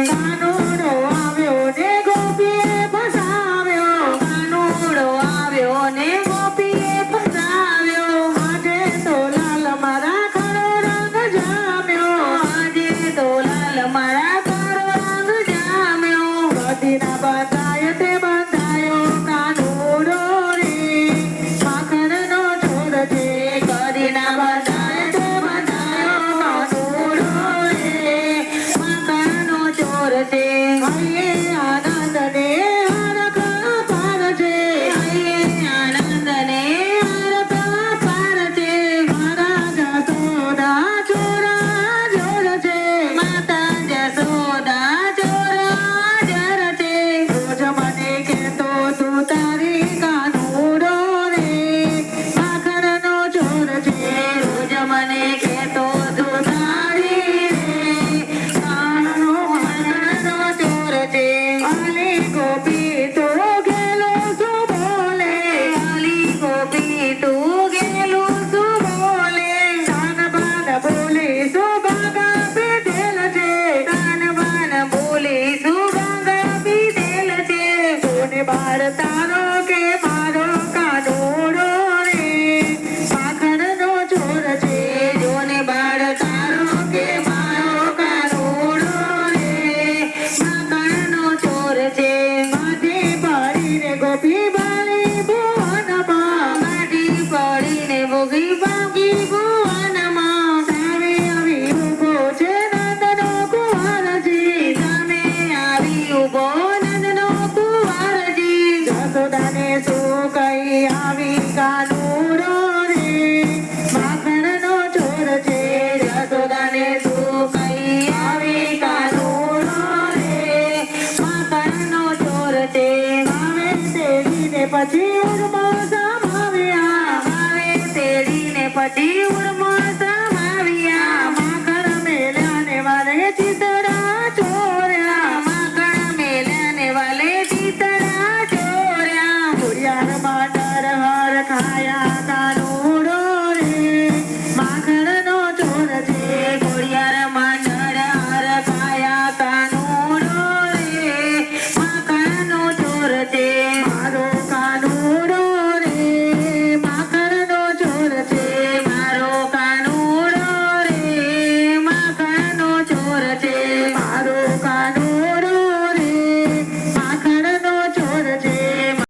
કાનુડો આવ્યો ને ગોપીએ ફસાવ્યો. કાનુડો આવ્યો ને ગોપીએ ફસાવ્યો. આજે તો લાલ મારા ખરો રંગ જામ્યો. આજે તો લાલ મારા કાળો રંગ જામ્યો. કદીના બંધાય તે બંધાયો કાનુડો રે. માખણનો છોડ છે કદીના બંધાય તે બંધાયો કાનુડો રે. માખણનો ચોર છે. હૈયે આનંદ ને હરખ અપાર છે. હૈયે આનંદ ને હરખ અપાર છે. મારા જસોદા ચોરા જોર છે. માતા જશોદા ચોરાજર છે. રોજ મને કહેતો તું તારી કાનુડો રે. માખણનો ચોર છે. રોજ મને કહેતો તું તારી રે. કાનો માખણનો ચોર છે. અલી ગોપી તો ગેલો શું બોલે. અલી ગોપી તું ગેલું શું બોલે. કાન બાન બોલી શું ભાગા પીધેલ છે. કાન બાન બોલી શું ભાંગા પીધેલ છે. કોને બાળ તારો કે મારો કાનુડો રે. માખણનો ચોર છે. જોને બાળ તારો કે મારો કાનુડો રે. માખણનો ચોર છે. માથી પડીને ગોપી બાળી ભુવનમાં. માટી પડીને ભોગી ભાગી ભુવનમાં. સામે આવી ઊભો છે નંદનો કુંવરજી. સામે આવી ઊભો નંદનો કુંવરજી. જસોદાને શું કહી આવી કાનુડો રે. માખણનો ચોર છે. જશોદાને શું કહી આવી કાનુડો રે. માખણનો ચોર છે. આવે તેડીને પછી ઉર્મો